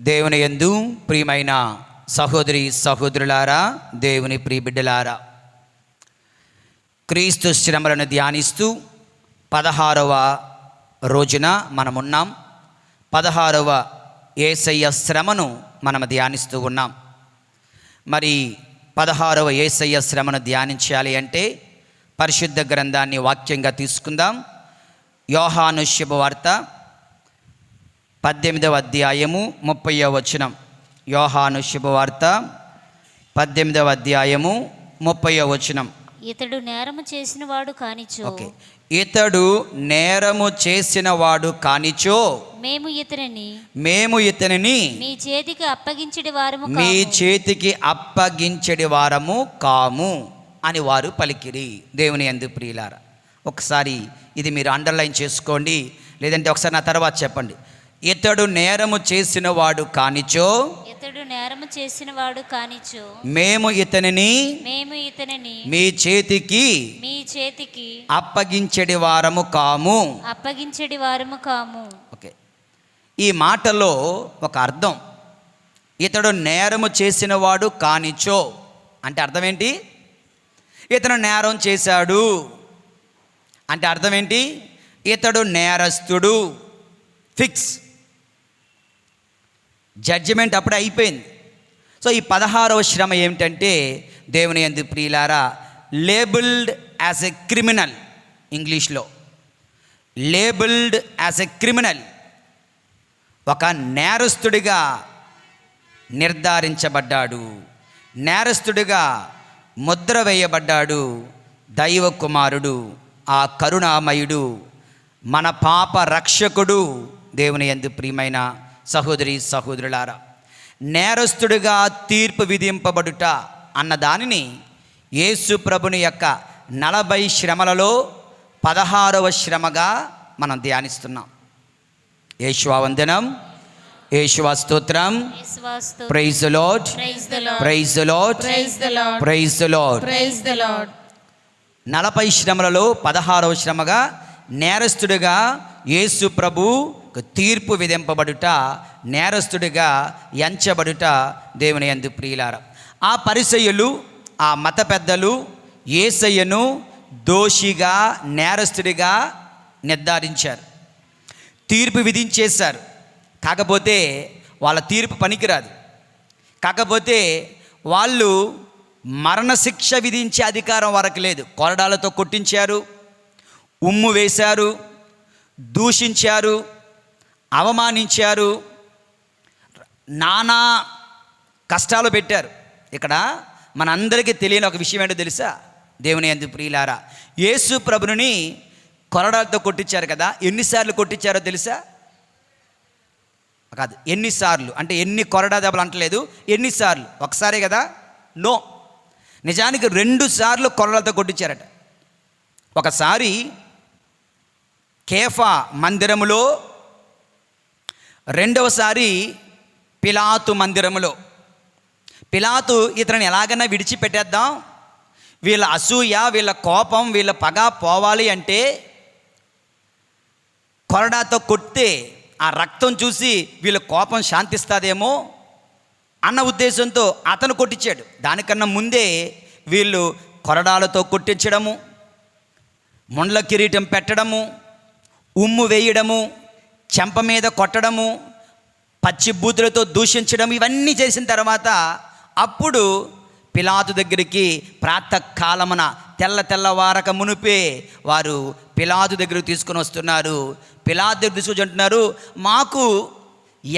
దేవుని యందు ప్రియమైన సహోదరి సహోదరులారా, దేవుని ప్రియబిడ్డలారా, క్రీస్తు శ్రమలను ధ్యానిస్తూ 16వ రోజున మనమున్నాం. 16వ యేసయ్య శ్రమను మనం ధ్యానిస్తూ ఉన్నాం. మరి 16వ యేసయ్య శ్రమను ధ్యానించాలి అంటే పరిశుద్ధ గ్రంథాన్ని వాక్యంగా తీసుకుందాం. యోహాను శుభవార్త 18వ అధ్యాయము 30వ వచనం. యోహాను శుభవార్త 18వ అధ్యాయము 30వ వచనం. ఇతడు నేరము చేసినవాడు కానిచో. ఇతడు నేరము చేసినవాడు కానిచో మేము ఇతనిని మీ చేతికి అప్పగించడి వారము కాము అని వారు పలికిరి. దేవుని యందు ప్రియులారా, ఒకసారి ఇది మీరు అండర్లైన్ చేసుకోండి, లేదంటే ఒకసారి నా తర్వాత చెప్పండి. ఇతడు నేరము చేసినవాడు కానిచో మేము ఇతనిని మీ చేతికి అప్పగించడి వారము కాము. ఓకే, ఈ మాటలో ఒక అర్థం. ఇతడు నేరము చేసినవాడు కానిచో అంటే అర్థం ఏంటి? ఇతను నేరం చేశాడు అంటే అర్థం ఏంటి? ఇతడు నేరస్తుడు. ఫిక్స్, జడ్జిమెంట్ అప్పుడే అయిపోయింది. సో ఈ 16వ శ్రమ ఏమిటంటే, దేవుని యందు ప్రియులారా, లేబుల్డ్ యాజ్ ఎ క్రిమినల్. ఇంగ్లీష్లో లేబుల్డ్ యాజ్ ఎ క్రిమినల్, ఒక నేరస్తుడిగా నిర్ధారించబడ్డాడు, నేరస్తుడిగా ముద్ర వేయబడ్డాడు. దైవ కుమారుడు, ఆ కరుణామయుడు, మన పాప రక్షకుడు. దేవుని యందు ప్రియమైన సహోదరి సహోదరులారా, నేరస్తుడిగా తీర్పు విధింపబడుట అన్న దానిని యేసు ప్రభుని యొక్క 40 శ్రమలలో 16వ శ్రమగా మనం ధ్యానిస్తున్నాం. యేషువా వందనం, యేషువా స్తోత్రం. Praise the Lord, praise the Lord, praise the Lord. 40 శ్రమలలో 16వ శ్రమగా నేరస్తుడిగా యేసు ప్రభు తీర్పు విధింపబడుట, నేరస్తుడిగా ఎంచబడుట. దేవుని యందు ప్రియులారా, ఆ పరిసయ్యులు, ఆ మత పెద్దలు యేసయ్యను దోషిగా, నేరస్తుడిగా నిర్ధారించారు, తీర్పు విధించేశారు. కాకపోతే వాళ్ళ తీర్పు పనికిరాదు. కాకపోతే వాళ్ళు మరణశిక్ష విధించే అధికారం వరకు లేదు. కొరడాలతో కొట్టించారు, ఉమ్ము వేశారు, దూషించారు, అవమానించారు, నానా కష్టాలు పెట్టారు. ఇక్కడ మనందరికీ తెలియని ఒక విషయం ఏంటో తెలుసా? దేవుని యందు ప్రియులారా, యేసు ప్రభుని కొరడాలతో కొట్టించారు కదా. ఎన్నిసార్లు కొట్టించారో తెలుసా? కాదు, ఎన్నిసార్లు అంటే ఎన్ని కొరడా దెబ్బలు అంటలేదు, ఎన్నిసార్లు. ఒకసారే కదా? నో, నిజానికి 2 సార్లు కొరడాలతో కొట్టించారట. ఒకసారి కేఫా మందిరములో, రెండవసారి పిలాతు మందిరములో. పిలాతు ఇతరుని ఎలాగైనా విడిచిపెట్టేద్దాం, వీళ్ళ అసూయ, వీళ్ళ కోపం, వీళ్ళ పగ పోవాలి అంటే కొరడాతో కొడితే ఆ రక్తం చూసి వీళ్ళ కోపం శాంతిస్తుందేమో అన్న ఉద్దేశంతో అతను కొట్టించాడు. దానికన్నా ముందే వీళ్ళు కొరడాలతో కొట్టించడము, ముండ్ల కిరీటం పెట్టడము, ఉమ్ము వేయడము, చెంప మీద కొట్టడము, పచ్చి బూతులతో దూషించడం, ఇవన్నీ చేసిన తర్వాత అప్పుడు పిలాతు దగ్గరికి ప్రాతకాలమున తెల్లవారక మునిపే వారు పిలాతు దగ్గరికి తీసుకొని వస్తున్నారు. పిలాతు దగ్గర తీసుకొచ్చి అంటున్నారు, మాకు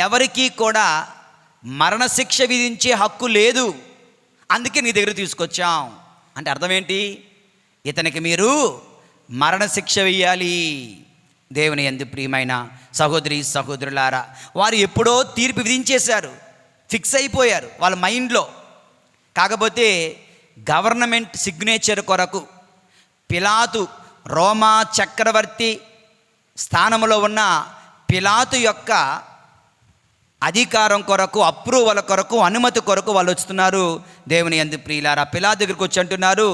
ఎవరికీ కూడా మరణశిక్ష విధించే హక్కు లేదు, అందుకే నీ దగ్గర తీసుకొచ్చాం. అంటే అర్థం ఏంటి? ఇతనికి మీరు మరణశిక్ష వెయ్యాలి. దేవుని యందు ప్రియమైన సహోదరి సహోదరులారా, వారు ఎప్పుడో తీర్పు విధించేశారు, ఫిక్స్ అయిపోయారు వాళ్ళ మైండ్లో. కాకపోతే గవర్నమెంట్ సిగ్నేచర్ కొరకు పిలాతు, రోమా చక్రవర్తి స్థానంలో ఉన్న పిలాతు యొక్క అధికారం కొరకు, అప్రూవల్ కొరకు, అనుమతి కొరకు వాళ్ళు వస్తున్నారు. దేవుని యందు ప్రియులారా, పిలాతు దగ్గరికి వచ్చి అంటున్నారు,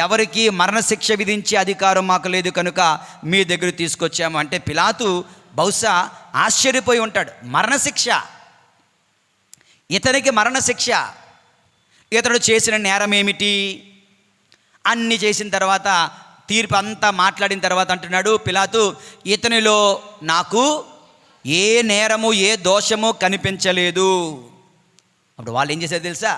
ఎవరికి మరణశిక్ష విధించే అధికారం మాకు లేదు కనుక మీ దగ్గర తీసుకొచ్చాము. అంటే పిలాతు బహుశా ఆశ్చర్యపోయి ఉంటాడు. మరణశిక్ష ఇతనికి మరణశిక్ష. ఇతడు చేసిన నేరం ఏమిటి? అన్నీ చేసిన తర్వాత తీర్పు అంతా మాట్లాడిన తర్వాత అంటున్నాడు పిలాతు, ఇతనిలో నాకు ఏ నేరము ఏ దోషము కనిపించలేదు. అప్పుడు వాళ్ళు ఏం చేశారు తెలుసా?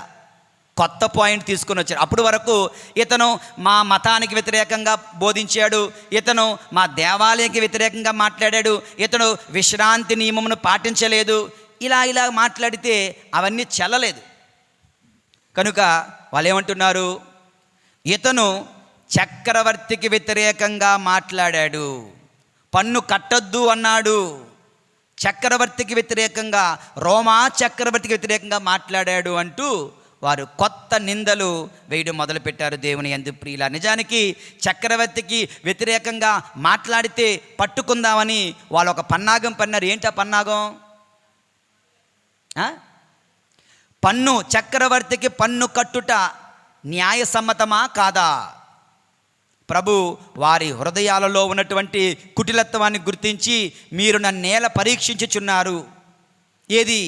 కొత్త పాయింట్ తీసుకొని వచ్చారు. అప్పుడు వరకు ఇతను మా మతానికి వ్యతిరేకంగా బోధించాడు, ఇతను మా దేవాలయానికి వ్యతిరేకంగా మాట్లాడాడు, ఇతను విశ్రాంతి నియమమును పాటించలేదు, ఇలా మాట్లాడితే అవన్నీ చెల్లలేదు. కనుక వాళ్ళు ఏమంటున్నారు? ఇతను చక్రవర్తికి వ్యతిరేకంగా మాట్లాడాడు, పన్ను కట్టొద్దు అన్నాడు, చక్రవర్తికి వ్యతిరేకంగా, రోమా చక్రవర్తికి వ్యతిరేకంగా మాట్లాడాడు అంటూ వారు కొత్త నిందలు వేయడం మొదలుపెట్టారు. దేవుని యందు ప్రియుల, నిజానికి చక్రవర్తికి వ్యతిరేకంగా మాట్లాడితే పట్టుకుందామని వాళ్ళు ఒక పన్నాగం పన్నారు. ఏంటి ఆ పన్నాగం? పన్ను, చక్రవర్తికి పన్ను కట్టుట న్యాయసమ్మతమా కాదా? ప్రభు వారి హృదయాలలో ఉన్నటువంటి కుటిలత్వాన్ని గుర్తించి, మీరు నన్నేల పరీక్షించుచున్నారు, ఏది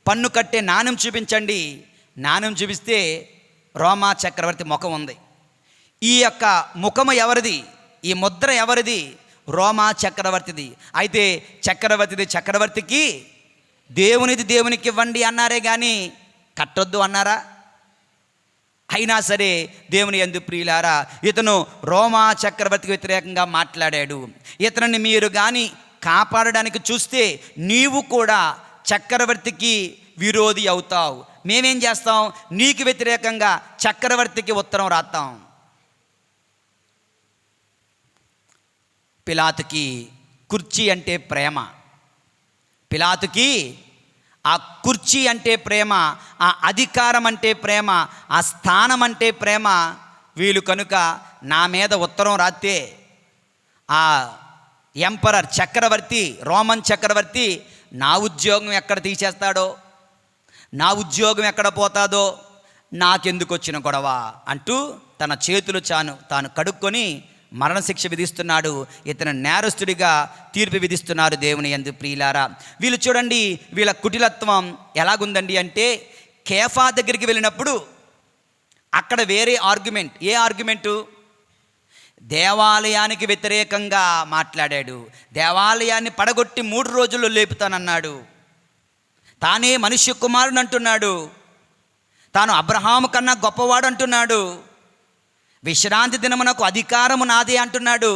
పన్ను కట్టే నాణెం చూపించండి. నాణెం చూపిస్తే రోమా చక్రవర్తి ముఖం ఉంది. ఈ యొక్క ముఖము ఎవరిది? ఈ ముద్ర ఎవరిది? రోమా చక్రవర్తిది. అయితే చక్రవర్తికి దేవునిది దేవునికి ఇవ్వండి అన్నారే కానీ కట్టొద్దు అన్నారా? అయినా సరే దేవుని యందు ప్రియులారా, ఇతను రోమా చక్రవర్తికి వ్యతిరేకంగా మాట్లాడాడు. ఇతనిని మీరు కానీ కాపాడడానికి చూస్తే నీవు కూడా చక్రవర్తికి విరోధి అవుతావు. మేమేం చేస్తాం? నీకు వ్యతిరేకంగా చక్రవర్తికి ఉత్తరం రాస్తాం. పిలాతుకి కుర్చీ అంటే ప్రేమ, పిలాతుకి ఆ కుర్చీ అంటే ప్రేమ, ఆ అధికారం అంటే ప్రేమ, ఆ స్థానం అంటే ప్రేమ. వీళ్ళు కనుక నా మీద ఉత్తరం రాస్తే ఆ ఎంపరర్ చక్రవర్తి, రోమన్ చక్రవర్తి నా ఉద్యోగం ఎక్కడ తీసేస్తాడో, నా ఉద్యోగం ఎక్కడ పోతాదో, నాకెందుకు వచ్చిన గొడవ అంటూ తన చేతులు తాను కడుక్కొని మరణశిక్ష విధిస్తున్నాడు. ఇతను నేరస్తుడిగా తీర్పు విధిస్తున్నారు. దేవుని యందు ప్రియులారా, వీళ్ళు చూడండి, వీళ్ళ కుటిలత్వం ఎలాగుందండి అంటే, కేఫా దగ్గరికి వెళ్ళినప్పుడు అక్కడ వేరే ఆర్గ్యుమెంట్. ఏ ఆర్గ్యుమెంటు? దేవాలయానికి వ్యతిరేకంగా మాట్లాడాడు, దేవాలయాన్ని పడగొట్టి 3 రోజుల్లో లేపుతానన్నాడు, తానే మనుష్య కుమారుడు అంటున్నాడు, తాను అబ్రహాము కన్నా గొప్పవాడు అంటున్నాడు, విశ్రాంతి దినమునకు అధికారము నాదే అంటున్నాడు,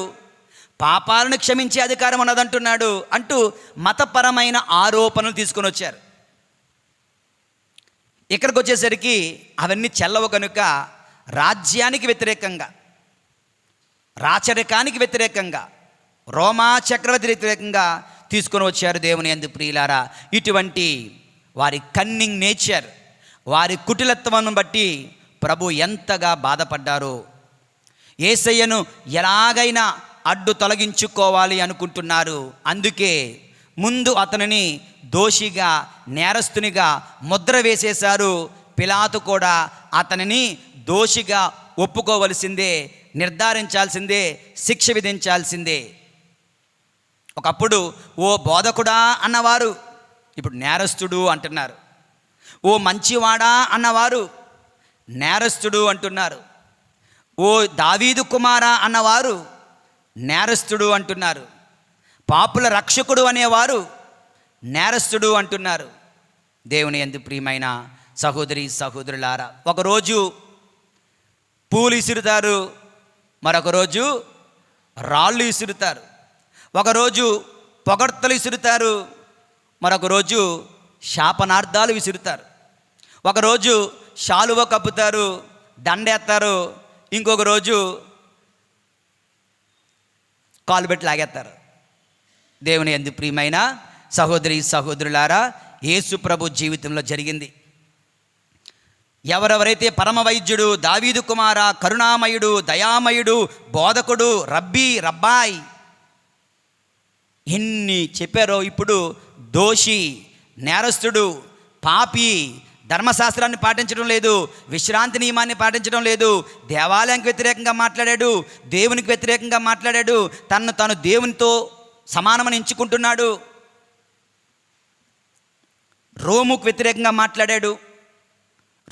పాపాలను క్షమించే అధికారం ఉన్నదంటున్నాడు అంటూ మతపరమైన ఆరోపణలు తీసుకొని వచ్చారు. ఇక్కడికి వచ్చేసరికి అవన్నీ చెల్లవు కనుక రాజ్యానికి వ్యతిరేకంగా, రాచరికానికి వ్యతిరేకంగా, రోమా చక్రవర్తి వ్యతిరేకంగా తీసుకొని వచ్చారు. దేవుని యందు ప్రియులారా, ఇటువంటి వారి కన్నింగ్ నేచర్, వారి కుటిలత్వం బట్టి ప్రభు ఎంతగా బాధపడ్డారో. యేసయ్యను ఎలాగైనా అడ్డు తొలగించుకోవాలి అనుకుంటున్నారు. అందుకే ముందు అతనిని దోషిగా, నేరస్తునిగా ముద్ర వేసేశారు. పిలాతు కూడా అతనిని దోషిగా ఒప్పుకోవలసిందే, నిర్ధారించాల్సిందే, శిక్ష విధించాల్సిందే. ఒకప్పుడు ఓ బోధకుడా అన్నవారు ఇప్పుడు నేరస్తుడు అంటున్నారు, ఓ మంచివాడా అన్నవారు నేరస్తుడు అంటున్నారు, ఓ దావీదు కుమారా అన్నవారు నేరస్తుడు అంటున్నారు, పాపుల రక్షకుడు అనేవారు నేరస్తుడు అంటున్నారు. దేవుని యందు ప్రియమైన సహోదరి సహోదరులారా, ఒకరోజు పూలు ఇసురుతారు, మరొక రోజు రాళ్ళు ఇసురుతారు, ఒకరోజు పొగడ్తలు విసురుతారు, మరొక రోజు శాపనార్థాలు విసురుతారు, ఒకరోజు శాలువ కప్పుతారు, దండేస్తారు, ఇంకొక రోజు కాలు పెట్టి లాగేస్తారు. దేవుని యందు ప్రియమైన సహోదరి సహోదరులారా, యేసు ప్రభు జీవితంలో జరిగింది. ఎవరెవరైతే పరమ వైద్యుడు, దావీదు కుమార, కరుణామయుడు, దయామయుడు, బోధకుడు, రబ్బీ, రబ్బాయ్ ఎన్ని చెప్పారో, ఇప్పుడు దోషి, నేరస్తుడు, పాపి, ధర్మశాస్త్రాన్ని పాటించడం లేదు, విశ్రాంతి నియమాన్ని పాటించడం లేదు, దేవాలయానికి వ్యతిరేకంగా మాట్లాడాడు, దేవునికి వ్యతిరేకంగా మాట్లాడాడు, తనను తాను దేవునితో సమానమని ఎంచుకుంటున్నాడు. రోముకు వ్యతిరేకంగా మాట్లాడాడు,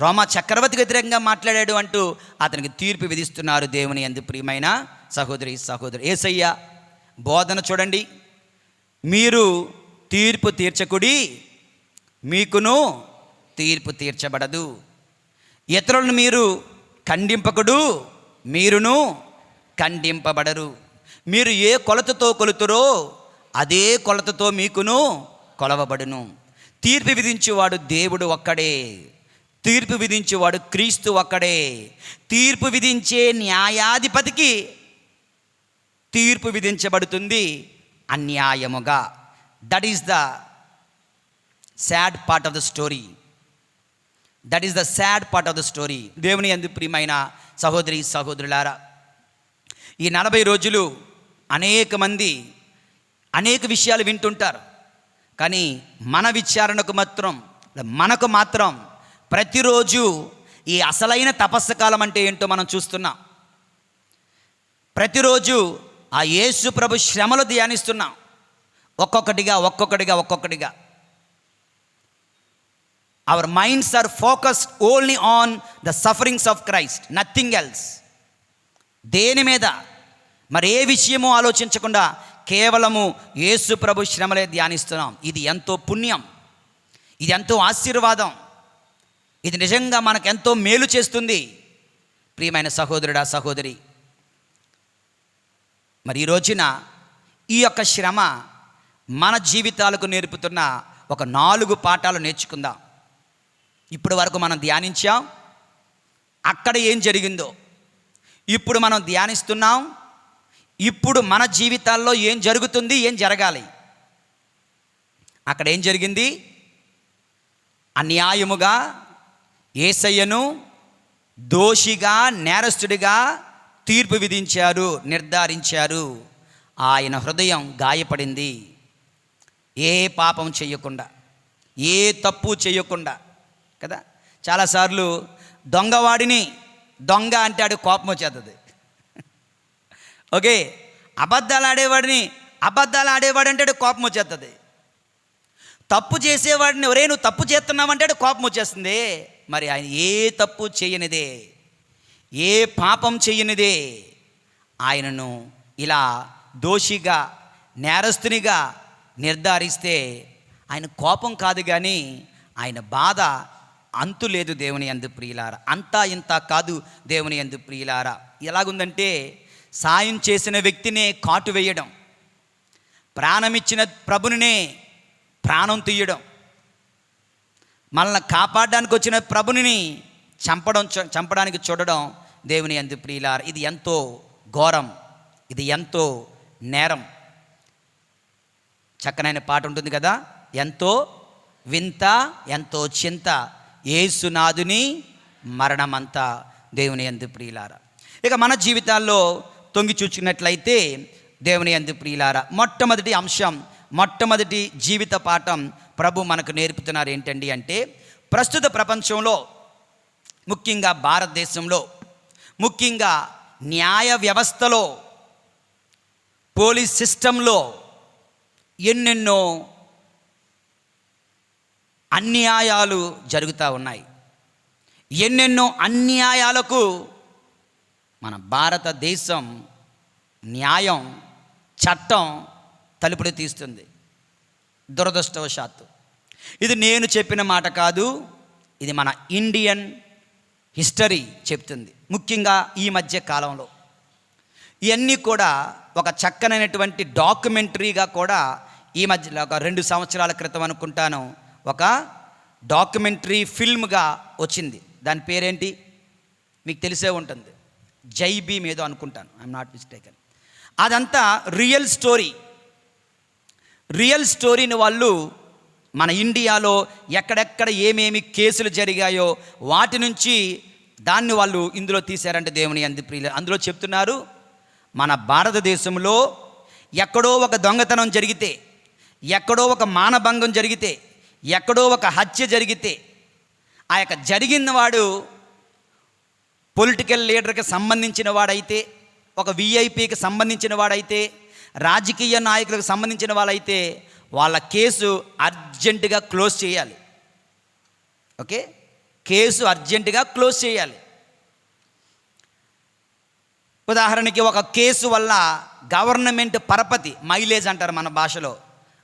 రోమా చక్రవర్తికి వ్యతిరేకంగా మాట్లాడాడు అంటూ అతనికి తీర్పు విధిస్తున్నారు దేవుని యందు ప్రియమైన సహోదరి సహోదరు. యేసయ్య బోధన చూడండి, మీరు తీర్పు తీర్చకుడి, మీకును తీర్పు తీర్చబడదు. ఇతరులను మీరు ఖండింపకుడు, మీరును ఖండింపబడరు. మీరు ఏ కొలతతో కొలుతురో అదే కొలతతో మీకును కొలవబడును. తీర్పు విధించేవాడు దేవుడు ఒక్కడే, తీర్పు విధించేవాడు క్రీస్తు ఒక్కడే. తీర్పు విధించే న్యాయాధిపతికి తీర్పు విధించబడుతుంది అన్యాయముగా. That is the sad part of the story. That is the sad part of the story. దేవుని యందు ప్రియమైన సహోదరి సహోదరులారా, ఈ 40 రోజులు అనేక మంది అనేక విషయాలు వింటుంటారు. కానీ మన విచారణకు మనకు మాత్రం ప్రతిరోజు ఈ అసలైన తపస్సు కాలం అంటే ఏంటో మనం చూస్తున్నాం. ప్రతిరోజు ఆ యేసు ప్రభు శ్రమలు ధ్యానిస్తున్నాం, ఒక్కొక్కటిగా. Our minds are focused only on the sufferings of Christ, nothing else. దేని మీద మరి ఏ విషయమో ఆలోచించకుండా కేవలము యేసు ప్రభు శ్రమలే ధ్యానిస్తున్నాం. ఇది ఎంతో పుణ్యం, ఇది ఎంతో ఆశీర్వాదం, ఇది నిజంగా మనకెంతో మేలు చేస్తుంది ప్రియమైన సహోదరుడా సహోదరి. మరి ఈ రోజున ఈ యొక్క శ్రమ మన జీవితాలకు నేర్పుతున్న ఒక 4 పాఠాలు నేర్చుకుందాం. ఇప్పటి వరకు మనం ధ్యానించాం, అక్కడ ఏం జరిగిందో ఇప్పుడు మనం ధ్యానిస్తున్నాం. ఇప్పుడు మన జీవితాల్లో ఏం జరుగుతుంది, ఏం జరగాలి. అక్కడ ఏం జరిగింది? అన్యాయముగా యేసయ్యను దోషిగా, నేరస్తుడిగా తీర్పు విధించారు, నిర్ధారించారు. ఆయన హృదయం గాయపడింది. ఏ పాపం చేయకుండా, ఏ తప్పు చేయకుండా కదా. చాలాసార్లు దొంగవాడిని దొంగ అంటే ఆడు కోపం వచ్చేస్తుంది. ఓకే, అబద్ధాలు ఆడేవాడు అంటే కోపం వచ్చేస్తుంది. తప్పు చేసేవాడిని ఒరే నువ్వు తప్పు చేస్తున్నావంటే కోపం వచ్చేస్తుంది. మరి ఆయన ఏ తప్పు చేయనిదే, ఏ పాపం చేయనిదే ఆయనను ఇలా దోషిగా, నేరస్తునిగా నిర్ధారిస్తే ఆయన కోపం కాదు, కానీ ఆయన బాధ అంతు లేదు దేవుని యందు ప్రియులారా. అంతా ఇంత కాదు దేవుని యందు ప్రియులారా. ఎలాగుందంటే సాయం చేసిన వ్యక్తినే కాటు వేయడం, ప్రాణమిచ్చిన ప్రభునినే ప్రాణం తీయడం, మనల్ని కాపాడడానికి వచ్చిన ప్రభుని చంపడానికి చూడడం దేవుని యందు ప్రియులారా. ఇది ఎంతో ఘోరం, ఇది ఎంతో నేరం. చక్కనైన పాట ఉంటుంది కదా, ఎంతో వింత ఎంతో చింత యేసునాథుని మరణమంతా దేవుని యందు ప్రియులారా. ఇక మన జీవితాల్లో తొంగి చూచినట్లయితే దేవుని యందు ప్రియులారా, మొట్టమొదటి అంశం, మొట్టమొదటి జీవిత పాఠం ప్రభు మనకు నేర్పుతున్నారు ఏంటండి అంటే, ప్రస్తుత ప్రపంచంలో, ముఖ్యంగా భారతదేశంలో, ముఖ్యంగా న్యాయ వ్యవస్థలో, పోలీస్ సిస్టంలో ఎన్నెన్నో అన్యాయాలు జరుగుతూ ఉన్నాయి. ఎన్నెన్నో అన్యాయాలకు మన భారతదేశం న్యాయం, చట్టం తలుపులు తీస్తుంది. దురదృష్టవశాత్తు ఇది నేను చెప్పిన మాట కాదు, ఇది మన ఇండియన్ హిస్టరీ చెప్తుంది. ముఖ్యంగా ఈ మధ్య కాలంలో ఇవన్నీ కూడా ఒక చక్కనైనటువంటి డాక్యుమెంటరీగా కూడా ఈ మధ్యలో ఒక 2 సంవత్సరాల క్రితం అనుకుంటాను ఒక డాక్యుమెంటరీ ఫిల్మ్గా వచ్చింది. దాని పేరేంటి మీకు తెలిసే ఉంటుంది, జై భీమ్ ఏదో అనుకుంటాను, ఐఎమ్ నాట్ మిస్టేకన్. అదంతా రియల్ స్టోరీని వాళ్ళు మన ఇండియాలో ఎక్కడెక్కడ ఏమేమి కేసులు జరిగాయో వాటి నుంచి దాన్ని వాళ్ళు ఇందులో తీశారంటే దేవుని యందు ప్రియులారా. అందులో చెప్తున్నారు, మన భారతదేశంలో ఎక్కడో ఒక దొంగతనం జరిగితే, ఎక్కడో ఒక మానభంగం జరిగితే, ఎక్కడో ఒక హత్య జరిగితే, ఆ యొక్క జరిగిన వాడు పొలిటికల్ లీడర్కి సంబంధించిన వాడైతే, ఒక విఐపికి సంబంధించిన వాడైతే, రాజకీయ నాయకులకు సంబంధించిన వాళ్ళైతే వాళ్ళ కేసు అర్జెంటుగా క్లోజ్ చేయాలి. ఓకే, కేసు అర్జెంటుగా క్లోజ్ చేయాలి. ఉదాహరణకి ఒక కేసు వల్ల గవర్నమెంట్ పరపతి, మైలేజ్ అంటారు మన భాషలో,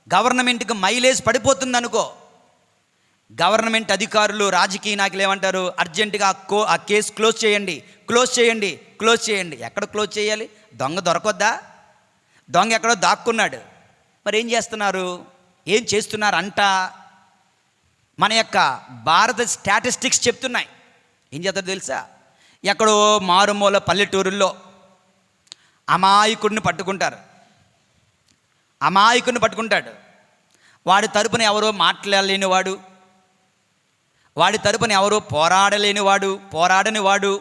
గవర్నమెంట్కి మైలేజ్ పడిపోతుంది అనుకో, గవర్నమెంట్ అధికారులు, రాజకీయ నాయకులు ఏమంటారు, అర్జెంటుగా ఆ కేసు క్లోజ్ చేయండి, క్లోజ్ చేయండి, క్లోజ్ చేయండి. ఎక్కడ క్లోజ్ చేయాలి? దొంగ దొరకొద్దా? దొంగ ఎక్కడో దాక్కున్నాడు. మరి ఏం చేస్తున్నారు, ఏం చేస్తున్నారు అంట మన యొక్క భారత స్టాటిస్టిక్స్ చెప్తున్నాయి. ఏం చేస్తారో తెలుసా? ఎక్కడో మారుమూల పల్లెటూరుల్లో అమాయకుడిని పట్టుకుంటారు. అమాయకుడిని పట్టుకుంటాడు. వాడి తరపున ఎవరో మాట్లాడలేనివాడు, వాడి తరపున ఎవరో పోరాడని వాడు,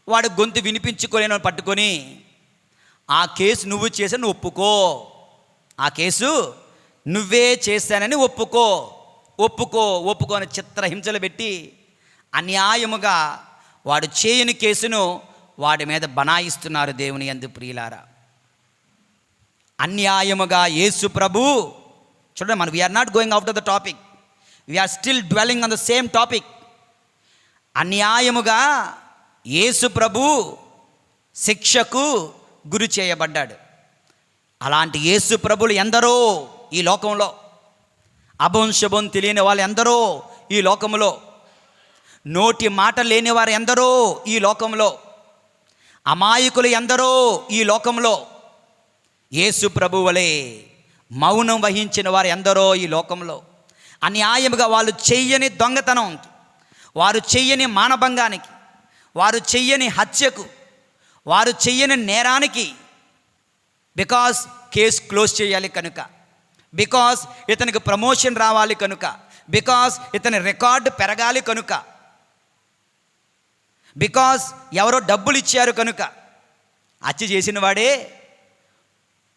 వాడు గొంతు వినిపించుకోలేని పట్టుకొని, ఆ కేసు నువ్వు చేసాను ఒప్పుకో, ఆ కేసు నువ్వే చేశానని ఒప్పుకోని చిత్రహింసలు పెట్టి అన్యాయముగా వాడు చేయని కేసును వాడి మీద బనాయిస్తున్నారు. దేవుని యందు ప్రియులారా, అన్యాయముగా యేసు ప్రభు, చూడండి, మనం we're not going out of the topic, we're still dwelling on the same topic. అన్యాయముగా యేసు ప్రభు శిక్షకు గురి చేయబడ్డాడు. అలాంటి యేసు ప్రభులు ఎందరో ఈ లోకంలో, అభంశుభం తెలియని వాళ్ళు ఎందరో ఈ లోకంలో, నోటి మాట లేని వారు ఎందరో ఈ లోకంలో, అమాయకులు ఎందరో ఈ లోకంలో, యేసు ప్రభువులే మౌనం వహించిన వారు ఎందరో ఈ లోకంలో. అన్యాయముగా వాళ్ళు చెయ్యని దొంగతనంకి, వారు చెయ్యని మానభంగానికి, వారు చెయ్యని హత్యకు, వారు చెయ్యని నేరానికి, బికాస్ కేసు క్లోజ్ చేయాలి కనుక, బికాస్ ఇతనికి ప్రమోషన్ రావాలి కనుక, బికాస్ ఇతని రికార్డు పెరగాలి కనుక, బికాస్ ఎవరో డబ్బులు ఇచ్చారు కనుక, హత్య చేసిన వాడే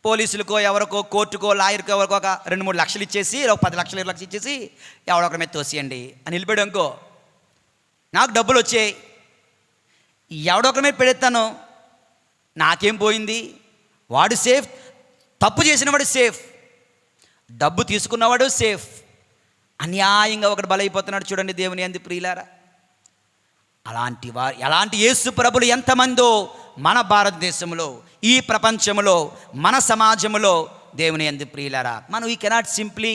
పోలీసులకో ఎవరికో కోర్టుకో లాయర్కో ఎవరికో ఒక 2-3 లక్షలు ఇచ్చేసి, ఒక 10 లక్షలు 20 లక్షలు ఇచ్చేసి ఎవడొకరి మీద తోసేయండి అని వెళ్ళిపోయాడు అనుకో, నాకు డబ్బులు వచ్చాయి, ఎవడొకరి మీద పెడతాను, నాకేం పోయింది, వాడు సేఫ్, తప్పు చేసినవాడు సేఫ్, డబ్బు తీసుకున్నవాడు సేఫ్. అన్యాయంగా ఒకడు బలైపోతున్నాడు. చూడండి దేవుని యందు ప్రియులారా, అలాంటి యేసు ప్రభులు ఎంతమందో మన భారతదేశంలో, ఈ ప్రపంచంలో, మన సమాజంలో దేవుని యందు ప్రియులారా. మనం we cannot simply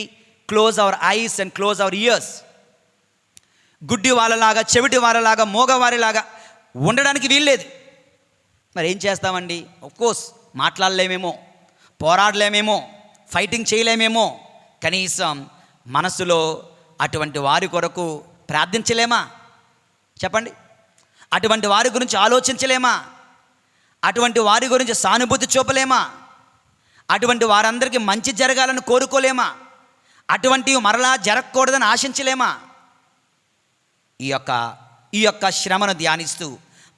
close our eyes and close hour years. గుడ్డి వాళ్ళలాగా, చెవిటి వాళ్ళలాగా, మోగవారిలాగా ఉండడానికి వీల్లేదు. మరి ఏం చేస్తామండి? కోర్స్ మాట్లాడలేమేమో, పోరాడలేమేమో, ఫైటింగ్ చేయలేమేమో, కనీసం మనసులో అటువంటి వారి కొరకు ప్రార్థించలేమా? చెప్పండి. అటువంటి వారి గురించి ఆలోచించలేమా? అటువంటి వారి గురించి సానుభూతి చూపలేమా? అటువంటి వారందరికీ మంచి జరగాలని కోరుకోలేమా? అటువంటివి మరలా జరగకూడదని ఆశించలేమా? ఈ యొక్క శ్రమను ధ్యానిస్తూ,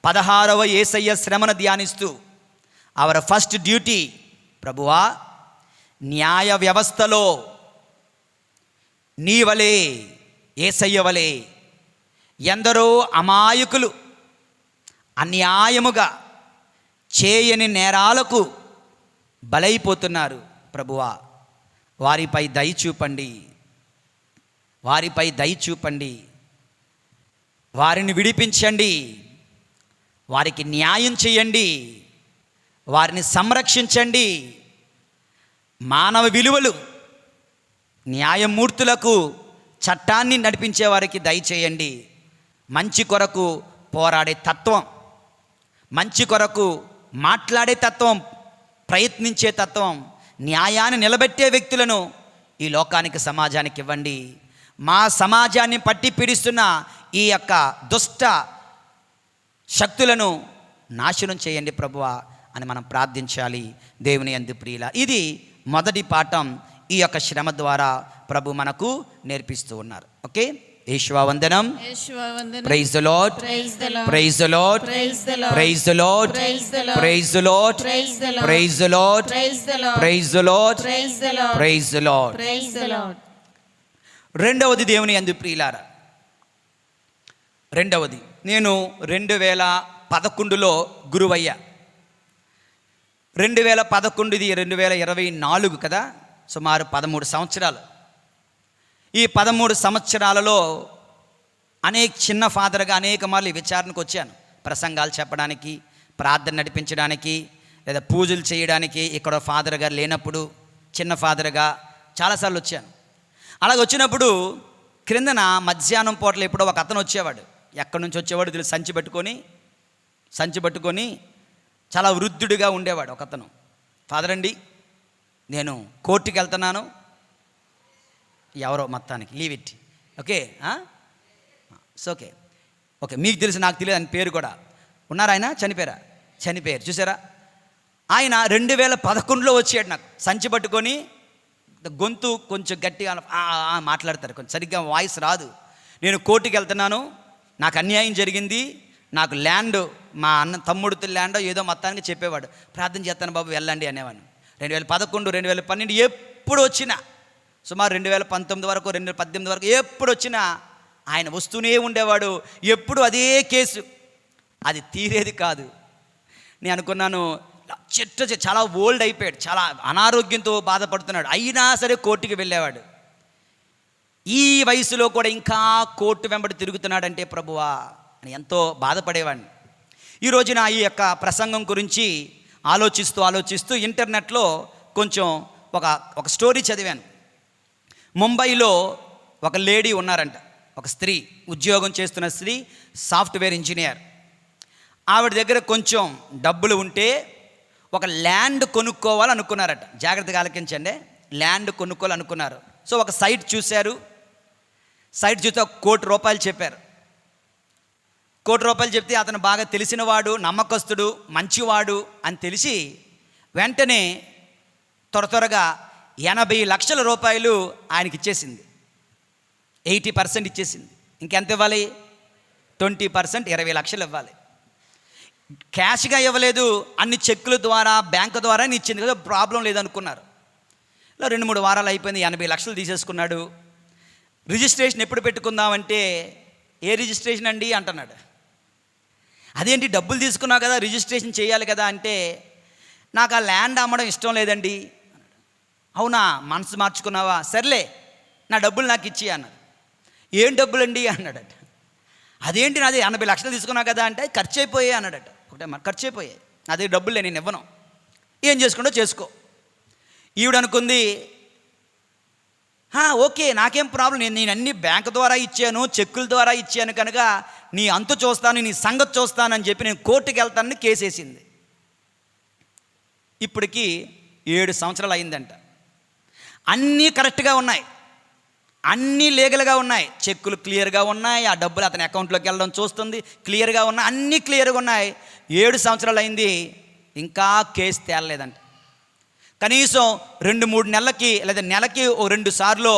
16వ యేసయ్య శ్రమను ధ్యానిస్తూ, అవర్ ఫస్ట్ డ్యూటీ, ప్రభువా, న్యాయ వ్యవస్థలో నీ వలే, యేసయ్య వలే ఎందరో అమాయకులు అన్యాయముగా చేయని నేరాలకు బలైపోతున్నారు. ప్రభువా, వారిపై దయ చూపండి, వారిపై దయ చూపండి, వారిని విడిపించండి, వారికి న్యాయం చేయండి, వారిని సంరక్షించండి. మానవ విలువలు, న్యాయమూర్తులకు చట్టాన్ని నడిపించే వారికి దయచేయండి. మంచి కొరకు పోరాడే తత్వం, మంచి కొరకు మాట్లాడే తత్వం, ప్రయత్నించే తత్వం, న్యాయాన్ని నిలబెట్టే వ్యక్తులను ఈ లోకానికి, సమాజానికి ఇవ్వండి. మా సమాజాన్ని పట్టి పీడిస్తున్న ఈ యొక్క దుష్ట శక్తులను నాశనం చేయండి ప్రభువా అని మనం ప్రార్థించాలి. దేవుని యందు ప్రియుల, ఇది మొదటి పాఠం ఈ యొక్క శ్రమ ద్వారా ప్రభు మనకు నేర్పిస్తూ ఉన్నారు. ఓకే, యేషువా వందనం. Praise the Lord, praise the Lord, praise the Lord, praise the Lord, praise the Lord, praise the Lord, praise the Lord. రెండవది దేవుని యందు ప్రియులారా, రెండవది, నేను 2011లో గురువయ్యా. 2011, ఇది 2024 కదా, సుమారు 13 సంవత్సరాలు. ఈ 13 సంవత్సరాలలో చిన్న ఫాదర్గా అనేక మార్లు విచారణకు వచ్చాను. ప్రసంగాలు చెప్పడానికి, ప్రార్థన నడిపించడానికి, లేదా పూజలు చేయడానికి. ఇక్కడ ఫాదర్ గారు లేనప్పుడు చిన్న ఫాదర్గా చాలాసార్లు వచ్చాను. అలాగ వచ్చినప్పుడు క్రిందన మధ్యాహ్నం పూటలు ఎప్పుడో ఒక అతను వచ్చేవాడు. ఎక్కడి నుంచి వచ్చేవాడు తెలియదు. సంచి పట్టుకొని చాలా వృద్ధుడిగా ఉండేవాడు ఒక అతను. ఫాదర్ అండి, నేను కోర్టుకి వెళ్తున్నాను. ఎవరో మొత్తానికి leave it, okay okay okay, మీకు తెలుసు నాకు తెలియదు అని పేరు కూడా ఉన్నారు. ఆయన చనిపోయారు చూసారా. ఆయన 2011లో వచ్చాడు. నాకు సంచి పట్టుకొని గొంతు కొంచెం గట్టిగా మాట్లాడతారు, కొంచెం సరిగ్గా వాయిస్ రాదు. నేను కోర్టుకి వెళ్తున్నాను, నాకు అన్యాయం జరిగింది, నాకు ల్యాండ్ మా తమ్ముడితో ల్యాండ్ ఏదో మొత్తానికి చెప్పేవాడు. ప్రార్థన చేస్తాను బాబు వెళ్ళండి అనేవాడిని. 2011, 2012 ఎప్పుడు వచ్చినా, సుమారు 2019 వరకు 2018 వరకు ఎప్పుడు వచ్చినా ఆయన వస్తూనే ఉండేవాడు. ఎప్పుడు అదే కేసు, అది తీరేది కాదు. నేను అనుకున్నాను చాలా ఓల్డ్ అయిపోయాడు, చాలా అనారోగ్యంతో బాధపడుతున్నాడు, అయినా సరే కోర్టుకి వెళ్ళేవాడు. ఈ వయసులో కూడా ఇంకా కోర్టు వెంబడి తిరుగుతున్నాడంటే ప్రభువా అని ఎంతో బాధపడేవాడిని. ఈ రోజున ఈ యొక్క ప్రసంగం గురించి ఆలోచిస్తూ ఇంటర్నెట్లో కొంచెం ఒక స్టోరీ చదివాను. ముంబైలో ఒక లేడీ ఉన్నారంట, ఒక స్త్రీ, ఉద్యోగం చేస్తున్న స్త్రీ, సాఫ్ట్వేర్ ఇంజనీర్. ఆవిడ దగ్గర కొంచెం డబ్బులు ఉంటే ఒక ల్యాండ్ కొనుక్కోవాలనుకున్నారట. జాగ్రత్తగా ఆలకించండి, ల్యాండ్ కొనుక్కోవాలనుకున్నారు. సో ఒక సైట్ చూశారు. సైట్ చూస్తే ₹1 కోటి చెప్పారు. ₹1 కోటి చెప్తే అతను బాగా తెలిసినవాడు, నమ్మకస్తుడు, మంచివాడు అని తెలిసి వెంటనే త్వరగా ₹80 లక్షల ఆయనకి ఇచ్చేసింది. 80% ఇచ్చేసింది. ఇంకెంత ఇవ్వాలి? 20%, 20 లక్షలు ఇవ్వాలి. క్యాష్గా ఇవ్వలేదు, అన్ని చెక్కుల ద్వారా, బ్యాంకు ద్వారా ఇచ్చింది కదా, ప్రాబ్లం లేదనుకున్నారు. ఇలా 2-3 వారాలు అయిపోయింది, 80 లక్షలు తీసేసుకున్నాడు. రిజిస్ట్రేషన్ ఎప్పుడు పెట్టుకుందామంటే, ఏ రిజిస్ట్రేషన్ అండి అంటున్నాడు. అదేంటి, డబ్బులు తీసుకున్నావు కదా, రిజిస్ట్రేషన్ చేయాలి కదా అంటే, నాకు ఆ ల్యాండ్ అమ్మడం ఇష్టం లేదండి. అవునా, మనసు మార్చుకున్నావా, సర్లే నా డబ్బులు నాకు ఇచ్చి అన్నాడు. ఏం డబ్బులండి అన్నాడట. అదేంటి, నాది 80 లక్షలు తీసుకున్నావు కదా అంటే, ఖర్చు అయిపోయాయి అన్నాడట. ఒకటే ఖర్చు అయిపోయాయి, అదే డబ్బులే, నేను ఇవ్వను, ఏం చేసుకుంటో చేసుకో. ఈవిడనుకుంది, ఓకే నాకేం ప్రాబ్లం, నేను అన్ని బ్యాంకు ద్వారా ఇచ్చాను, చెక్కుల ద్వారా ఇచ్చాను కనుక నీ అంతు చూస్తాను, నీ సంగతి చూస్తానని చెప్పి నేను కోర్టుకి వెళ్తానని కేసేసింది. ఇప్పటికి 7 సంవత్సరాలు అయిందంట. అన్నీ కరెక్ట్గా ఉన్నాయి, అన్నీ లీగల్గా ఉన్నాయి, చెక్కులు క్లియర్గా ఉన్నాయి, ఆ డబ్బులు అతని అకౌంట్లోకి వెళ్ళడం చూస్తుంది, క్లియర్గా ఉన్నాయి, అన్నీ క్లియర్గా ఉన్నాయి. 7 సంవత్సరాలు అయింది, ఇంకా కేసు తేలలేదంట. కనీసం 2-3 నెలలకి, లేదా నెలకి 2 సార్లు,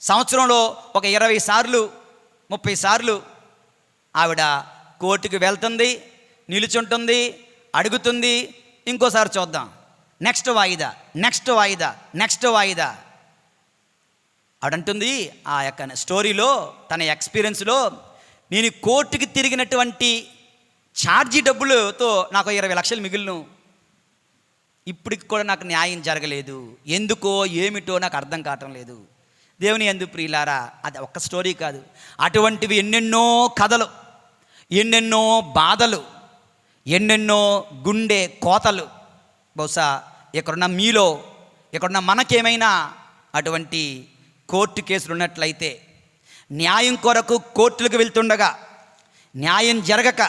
సంవత్సరంలో ఒక 20 సార్లు 30 సార్లు ఆవిడ కోర్టుకి వెళ్తుంది, నిలుచుంటుంది, అడుగుతుంది, ఇంకోసారి చూద్దాం, నెక్స్ట్ వాయిదా. ఆవిడంటుంది ఆ యొక్క స్టోరీలో, తన ఎక్స్పీరియన్స్లో, నేను కోర్టుకి తిరిగినటువంటి ఛార్జీ డబ్బులతో నాకు 20 లక్షలు మిగిలిను, ఇప్పటికి కూడా నాకు న్యాయం జరగలేదు, ఎందుకో ఏమిటో నాకు అర్థం కావటం లేదు. దేవుని యందు ప్రియులారా, అది ఒక్క స్టోరీ కాదు, అటువంటివి ఎన్నెన్నో కథలు, ఎన్నెన్నో బాధలు, ఎన్నెన్నో గుండె కోతలు. బహుశా ఇక్కడున్న మీలో, ఇక్కడున్న మనకేమైనా అటువంటి కోర్టు కేసులు ఉన్నట్లయితే, న్యాయం కొరకు కోర్టులకు వెళ్తుండగా న్యాయం జరగక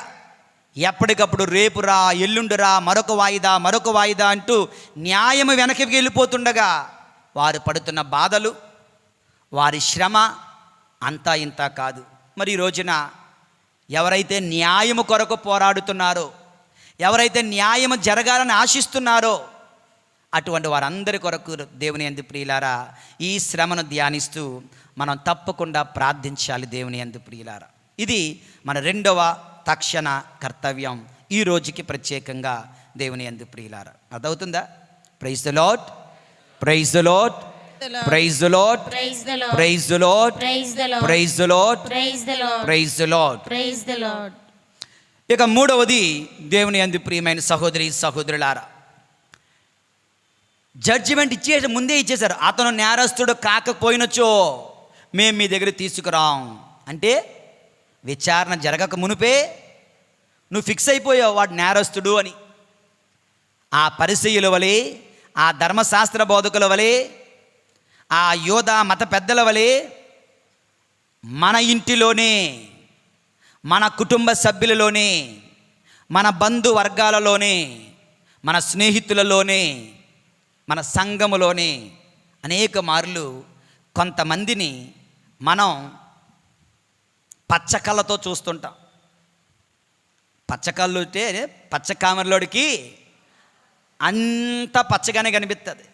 ఎప్పటికప్పుడు రేపురా, ఎల్లుండురా, మరొక వాయిదా అంటూ న్యాయం వెనక్కి వెళ్ళిపోతుండగా వారు పడుతున్న బాధలు, వారి శ్రమ అంతా ఇంత కాదు. మరి ఈ రోజున ఎవరైతే న్యాయము కొరకు పోరాడుతున్నారో, ఎవరైతే న్యాయం జరగాలని ఆశిస్తున్నారో, అటువంటి వారందరి కొరకు దేవుని యందు ప్రియులారా, ఈ శ్రమను ధ్యానిస్తూ మనం తప్పకుండా ప్రార్థించాలి. దేవుని యందు ప్రియులారా, ఇది మన 2వ తక్షణ కర్తవ్యం ఈ రోజుకి ప్రత్యేకంగా. దేవుని యందు ప్రియులారా, అర్థమవుతుందా? Praise the Lord, praise the Lord, praise the Lord, praise the Lord, praise the Lord, praise the Lord, praise the Lord, praise the Lord, praise the Lord, praise the Lord. ఇక 3వది, దేవుని యందు ప్రియమైన సహోదరి సహోదరులారా, జడ్జిమెంట్ ముందే ఇచ్చేశారు. అతను నేరస్తుడు కాకపోయినచో మేము మీ దగ్గర తీసుకురాం అంటే, విచారణ జరగక మునిపే నువ్వు ఫిక్స్ అయిపోయావు వాడు నేరస్తుడు అని. ఆ పరిసయ్యుల వలె, ఆ ధర్మశాస్త్ర బోధకుల వలె, ఆ యోధ మత పెద్దల వలె మన ఇంటిలోనే, మన కుటుంబ సభ్యులలోనే, మన బంధు వర్గాలలోనే, మన స్నేహితులలోనే, మన సంఘములోనే అనేక మార్లు కొంతమందిని మనం పచ్చకళ్ళతో చూస్తుంటాం. పచ్చకళ్ళు అంటే పచ్చ కామెరలోడికి అంత పచ్చగానే కనిపిస్తుంది.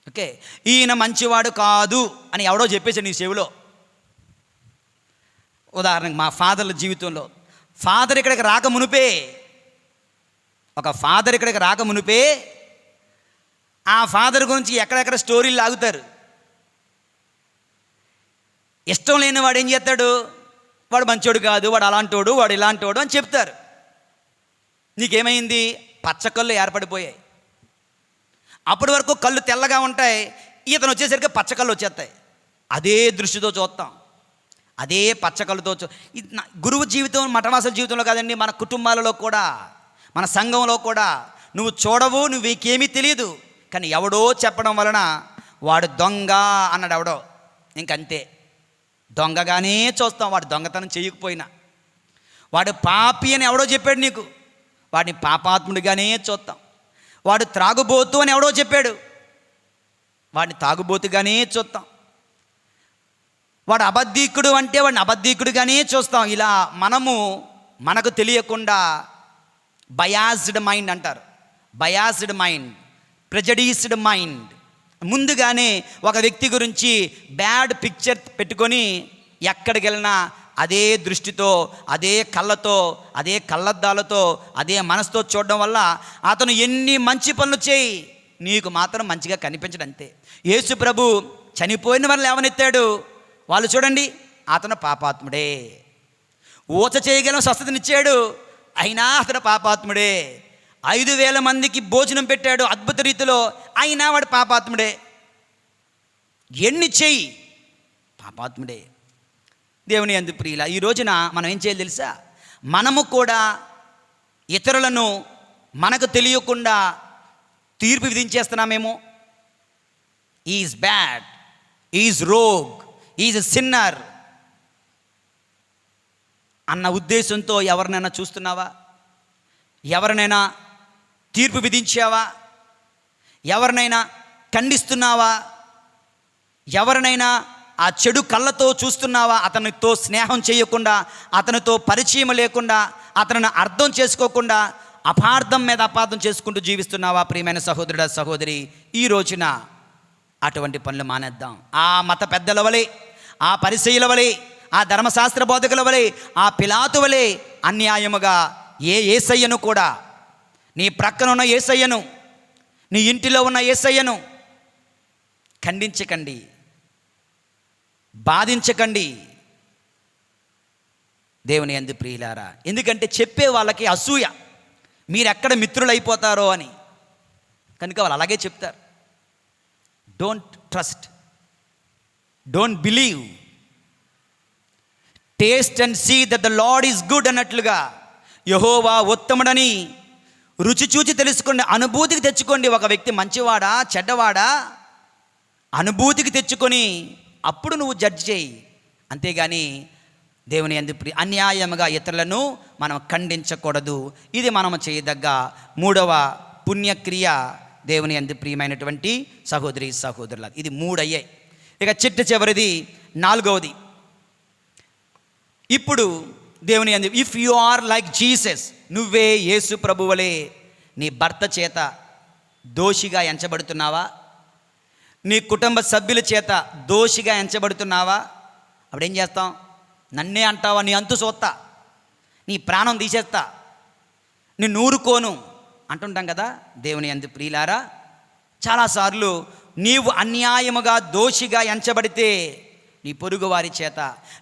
ఓకే, ఈయన మంచివాడు కాదు అని ఎవడో చెప్పేసి నీ చెవిలో. ఉదాహరణకు మా ఫాదర్ల జీవితంలో, ఫాదర్ ఇక్కడికి రాక మునిపే, ఒక ఫాదర్ ఇక్కడికి రాక మునిపే ఆ ఫాదర్ గురించి ఎక్కడెక్కడ స్టోరీలు లాగుతారు. ఇష్టం లేని వాడు ఏం చేస్తాడు, వాడు మంచోడు కాదు, వాడు అలాంటోడు, వాడు ఇలాంటోడు అని చెప్తారు. నీకేమైంది, పచ్చకళ్ళు ఏర్పడిపోయాయి. అప్పటి వరకు కళ్ళు తెల్లగా ఉంటాయి, ఇతను వచ్చేసరికి పచ్చకళ్ళు వచ్చేస్తాయి. అదే దృష్టితో చూస్తాం, అదే పచ్చకళ్ళతో గురువు జీవితం, మఠవాసుల జీవితంలో కాదండి, మన కుటుంబాలలో కూడా, మన సంఘంలో కూడా నువ్వు చూడవు, నువ్వేకేమీ తెలియదు, కానీ ఎవడో చెప్పడం వలన వాడు దొంగ అన్నాడు ఎవడో, ఇంకంతే దొంగగానే చూస్తాం. వాడు దొంగతనం చేయకపోయినా, వాడు పాపి అని ఎవడో చెప్పాడు నీకు, వాడిని పాపాత్ముడిగానే చూస్తాం. వాడు త్రాగుబోతు అని ఎవడో చెప్పాడు, వాడిని తాగుబోతుగానే చూస్తాం. వాడు అబద్ధీకుడు అంటే వాడిని అబద్ధీకుడిగానే చూస్తాం. ఇలా మనకు తెలియకుండా బయాస్డ్ మైండ్ అంటారు, బయాస్డ్ మైండ్, ప్రెజడీస్డ్ మైండ్, ముందుగానే ఒక వ్యక్తి గురించి బ్యాడ్ పిక్చర్ పెట్టుకొని ఎక్కడికి వెళ్ళినా అదే దృష్టితో, అదే కళ్ళతో, అదే కళ్ళద్దాలతో, అదే మనసుతో చూడడం వల్ల అతను ఎన్ని మంచి పనులు చేయి నీకు మాత్రం మంచిగా కనిపించడం అంతే. యేసు ప్రభు చనిపోయిన వాళ్ళు లేవనెత్తాడు, వాళ్ళు చూడండి అతను పాపాత్ముడే. ఊచ చేయగలం స్వస్థతనిచ్చాడు, అయినా అతను పాపాత్ముడే. 5,000 మందికి భోజనం పెట్టాడు అద్భుత రీతిలో, అయినా వాడు పాపాత్ముడే. ఎన్ని చెయ్యి పాపాత్ముడే. దేవుని యందు ప్రియుల, ఈ రోజున మనం ఏం చేయాలి తెలుసా, మనము కూడా ఇతరులను మనకు తెలియకుండా తీర్పు విధించేస్తున్నామేమో. Is bad, is rogue, is sinner అన్న ఉద్దేశంతో ఎవరినైనా చూస్తున్నావా? ఎవరినైనా తీర్పు విధించావా? ఎవరినైనా ఖండిస్తున్నావా? ఎవరినైనా ఆ చెడు కళ్ళతో చూస్తున్నావా? అతనితో స్నేహం చేయకుండా, అతనితో పరిచయం లేకుండా, అతనిని అర్థం చేసుకోకుండా అపార్థం మీద అపార్థం చేసుకుంటూ జీవిస్తున్నావా? ప్రియమైన సహోదరుడా, సహోదరి, ఈ రోజున అటువంటి పనులు మానేద్దాం. ఆ మత పెద్దల వలె, ఆ పరిసయ్యుల వలె, ఆ ధర్మశాస్త్ర బోధకుల వలె, ఆ పిలాతు వలె అన్యాయముగా యేసయ్యను కూడా, నీ ప్రక్కన ఉన్న యేసయ్యను, నీ ఇంటిలో ఉన్న యేసయ్యను ఖండించకండి, బాధించకండి. దేవుని యందు ప్రియులారా, ఎందుకంటే చెప్పే వాళ్ళకి అసూయ, మీరెక్కడ మిత్రులైపోతారో అని, కనుక వాళ్ళు అలాగే చెప్తారు. Don't trust, don't believe, taste and see that the Lord is good అన్నట్లుగా యెహోవా ఉత్తముడని రుచి చూచి తెలుసుకోండి, అనుభూతికి తెచ్చుకోండి. ఒక వ్యక్తి మంచివాడా చెడ్డవాడా అనుభూతికి తెచ్చుకొని అప్పుడు నువ్వు జడ్జి చేయి. అంతేగాని దేవుని యందు అన్యాయముగా ఇతరులను మనం ఖండించకూడదు. ఇది మనం చేయదగ్గ 3వ పుణ్యక్రియ. దేవుని యందు ప్రియమైనటువంటి సహోదరి సహోదరుల, ఇది 3 అయ్యాయి. ఇక చివరిది 4వది. ఇప్పుడు దేవుని యందు, if you are like Jesus, నువ్వే యేసు ప్రభువలే నీ భర్త చేత దోషిగా ఎంచబడుతున్నావా? నీ కుటుంబ సభ్యుల చేత దోషిగా ఎంచబడుతున్నావా? అప్పుడేం చేస్తాం? నన్నే అంటావా, నీ అంతు చూస్తా, నీ ప్రాణం తీసేస్తా, నేను ఊరుకోను అంటుంటాం కదా. దేవుని యందు ప్రియులారా, చాలాసార్లు నీవు అన్యాయముగా దోషిగా ఎంచబడితే, నీ పొరుగు వారి చేత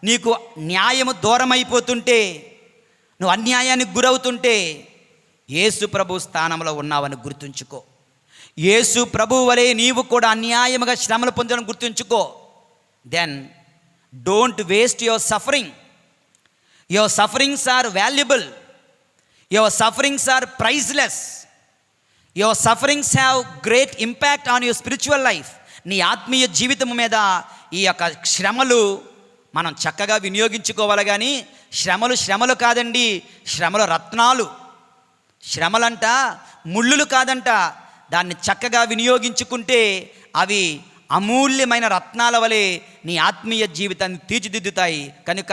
నీకు న్యాయము దూరం అయిపోతుంటే, నువ్వు అన్యాయానికి గురవుతుంటే, యేసు ప్రభు స్థానంలో ఉన్నావని గుర్తుంచుకో. యేసు ప్రభు వలె నీవు కూడా అన్యాయముగా శ్రమలు పొందడం గుర్తుంచుకో. Then don't waste your suffering. Your sufferings are valuable, your sufferings are priceless, your sufferings have great impact on your spiritual life. నీ ఆత్మీయ జీవితం మీద ఈ యొక్క శ్రమలు మనం చక్కగా వినియోగించుకోవాలి. కానీ శ్రమలు కాదండి, శ్రమలు రత్నాలు. శ్రమలంట ముళ్ళులు కాదంట, దాన్ని చక్కగా వినియోగించుకుంటే అవి అమూల్యమైన రత్నాల వలె నీ ఆత్మీయ జీవితాన్ని తీర్చిదిద్దుతాయి. కనుక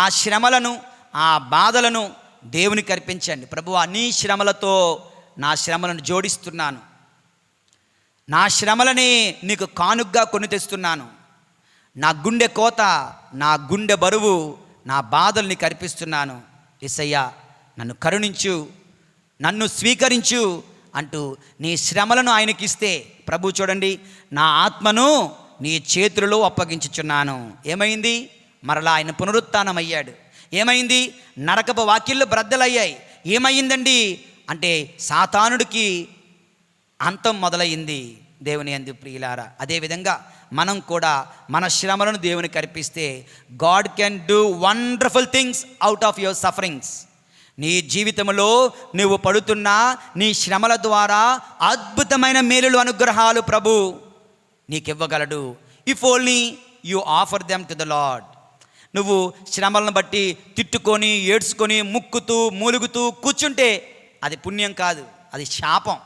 ఆ శ్రమలను, ఆ బాధలను దేవునికి అర్పించండి. ప్రభువా, నీ శ్రమలతో నా శ్రమలను జోడిస్తున్నాను, నా శ్రమలని నీకు కానుగ్గా కొని తెస్తున్నాను. నా గుండె కోత, నా గుండె బరువు, నా బాధలు నీకు అర్పిస్తున్నాను. యేసయ్యా, నన్ను కరుణించు, నన్ను స్వీకరించు అంటూ నీ శ్రమలను ఆయనకి ఇస్తే, ప్రభు చూడండి, నా ఆత్మను నీ చేతులలో అప్పగించుచున్నాను. ఏమైంది? మరలా ఆయన పునరుత్థానం అయ్యాడు. ఏమైంది? నరకపు వాకిళ్ళు బ్రద్దలయ్యాయి. ఏమైందండి అంటే సాతానుడికి అంతం మొదలయ్యింది. దేవుని యందు ప్రియులారా, అదేవిధంగా మనం కూడా మన శ్రమలను దేవునికి అర్పిస్తే God can do wonderful things out of your sufferings. నీ జీవితంలో నువ్వు పడుతున్న నీ శ్రమల ద్వారా అద్భుతమైన మేలులు, అనుగ్రహాలు ప్రభు నీకివ్వగలడు. If only you offer them to the Lord. నువ్వు శ్రమలను బట్టి తిట్టుకొని, ఏడ్చుకొని, ముక్కుతూ, మూలుగుతూ కూర్చుంటే అది పుణ్యం కాదు, అది శాపం.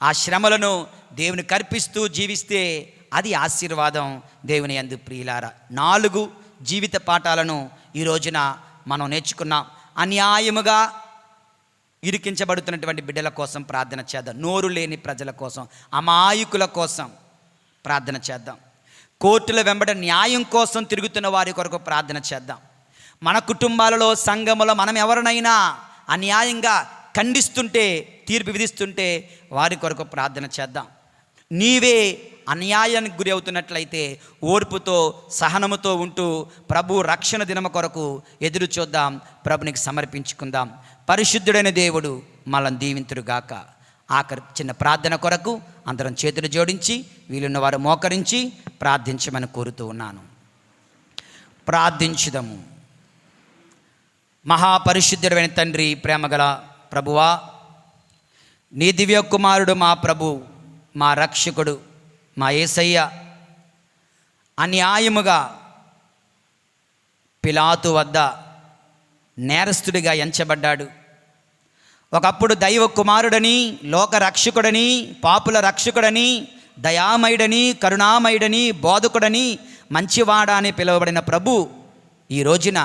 ఆ శ్రమలను దేవుని కర్పిస్తూ జీవిస్తే అది ఆశీర్వాదం. దేవుని యందు ప్రియులారా, 4 జీవిత పాఠాలను ఈ రోజున మనం నేర్చుకున్నాం. అన్యాయముగా ఇరికించబడుతున్నటువంటి బిడ్డల కోసం ప్రార్థన చేద్దాం. నోరు లేని ప్రజల కోసం, అమాయకుల కోసం ప్రార్థన చేద్దాం. కోర్టుల వెంబడ న్యాయం కోసం తిరుగుతున్న వారి కొరకు ప్రార్థన చేద్దాం. మన కుటుంబాలలో, సంఘములో మనం ఎవరినైనా అన్యాయంగా ఖండిస్తుంటే, తీర్పు విధిస్తుంటే వారి కొరకు ప్రార్థన చేద్దాం. నీవే అన్యాయానికి గురి అవుతున్నట్లయితే ఓర్పుతో, సహనముతో ఉంటూ ప్రభు రక్షణ దినము కొరకు ఎదురు చూద్దాం. ప్రభునికి సమర్పించుకుందాం. పరిశుద్ధుడైన దేవుడు మనల్ని దీవింతురుగాక. ఆఖరి చిన్న ప్రార్థన కొరకు అందరం చేతులు జోడించి, వీలున్న వారు మోకరించి ప్రార్థించమని కోరుతూ ఉన్నాను. ప్రార్థించుదాము. మహాపరిశుద్ధుడైన తండ్రి, ప్రేమగల ప్రభువా, నీ దివ్య కుమారుడు, మా ప్రభు, మా రక్షకుడు, మా యేసయ్య అన్యాయముగా పిలాతు వద్ద నేరస్తుడిగా ఎంచబడ్డాడు. ఒకప్పుడు దైవ కుమారుడని, లోక రక్షకుడని, పాపుల రక్షకుడని, దయామయుడని, కరుణామయుడని, బోధకుడని, మంచివాడా అని పిలువబడిన ప్రభు ఈ రోజున,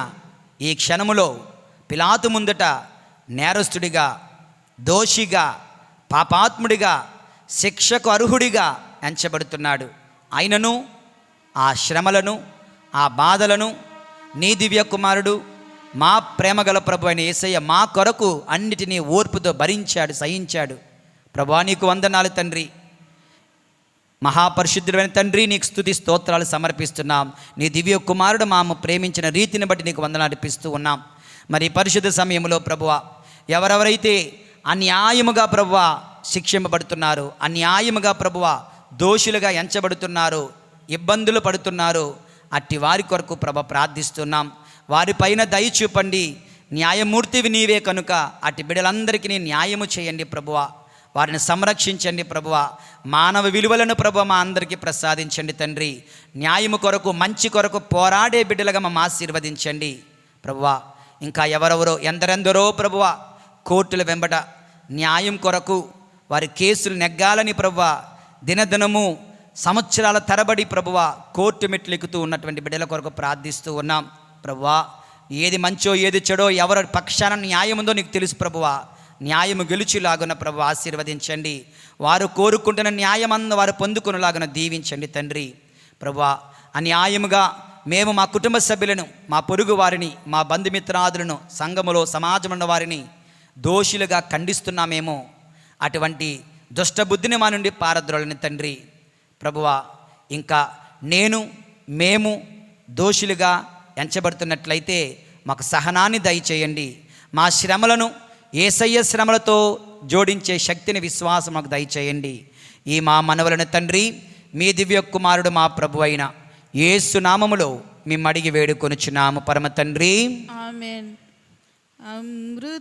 ఈ క్షణములో పిలాతు ముందట నేరస్తుడిగా, దోషిగా, పాపాత్ముడిగా, శిక్షకు అర్హుడిగా ఎంచబడుతున్నాడు. అయినను ఆ శ్రమలను, ఆ బాధలను నీ దివ్య కుమారుడు, మా ప్రేమగల ప్రభు అయిన యేసయ్య మా కొరకు అన్నిటినీ ఓర్పుతో భరించాడు, సహించాడు. ప్రభువా, నీకు వందనాలు తండ్రి. మహాపరిశుద్ధుడైన తండ్రి, నీకు స్తుతి స్తోత్రాలు సమర్పిస్తున్నాం. నీ దివ్య కుమారుడు మాము ప్రేమించిన రీతిని బట్టి నీకు వందనాలు అర్పిస్తూ ఉన్నాం. మరి పరిశుద్ధ సమయంలో ప్రభువా, ఎవరెవరైతే అన్యాయముగా ప్రభువా శిక్షింపబడుతున్నారు, అన్యాయముగా ప్రభువా దోషులుగా ఎంచబడుతున్నారు, ఇబ్బందులు పడుతున్నారు, అట్టి వారి కొరకు ప్రభ ప్రార్థిస్తున్నాం. వారిపైన దయ చూపండి. న్యాయమూర్తివి నీవే కనుక అట్టి బిడ్డలందరికీ న్యాయము చేయండి ప్రభువా. వారిని సంరక్షించండి ప్రభువా. మానవ విలువలను ప్రభు మా అందరికీ ప్రసాదించండి తండ్రి. న్యాయము కొరకు, మంచి కొరకు పోరాడే బిడ్డలుగా మమ్మ ఆశీర్వదించండి ప్రభువా. ఇంకా ఎవరెవరో, ఎందరెందరో ప్రభువా కోర్టుల వెంబట న్యాయం కొరకు వారి కేసులు నెగ్గాలని ప్రభువా దినదినము సంవత్సరాల తరబడి ప్రభువా కోర్టు మెట్లు ఎక్కుతూ ఉన్నటువంటి బిడ్డల కొరకు ప్రార్థిస్తూ ఉన్నాం ప్రభువా. ఏది మంచో ఏది చెడో, ఎవరి పక్షాన న్యాయం ఉందో నీకు తెలుసు ప్రభువా. న్యాయము గెలుచులాగున ప్రభు ఆశీర్వదించండి. వారు కోరుకుంటున్న న్యాయమందు వారు పొందుకునేలాగున దీవించండి తండ్రి ప్రభువా. అన్యాయముగా మేము మా కుటుంబ సభ్యులను, మా పొరుగు వారిని, మా బంధుమిత్రాదులను, సంఘములో సమాజమున్న వారిని దోషులుగా ఖండిస్తున్నామేమో, అటువంటి దుష్టబుద్ధిని మా నుండి పారద్రోలని తండ్రి ప్రభువా. ఇంకా మేము దోషులుగా ఎంచబడుతున్నట్లయితే మాకు సహనాన్ని దయచేయండి. మా శ్రమలను యేసయ్య శ్రమలతో జోడించే శక్తిని, విశ్వాసం మాకు దయచేయండి. ఈ మా మనవలను తండ్రి మీ దివ్య కుమారుడు మా ప్రభు అయిన యేసు నామములో మేము అడిగి వేడుకొనుచున్నాము పరమ తండ్రి. ఆమేన్. అమృత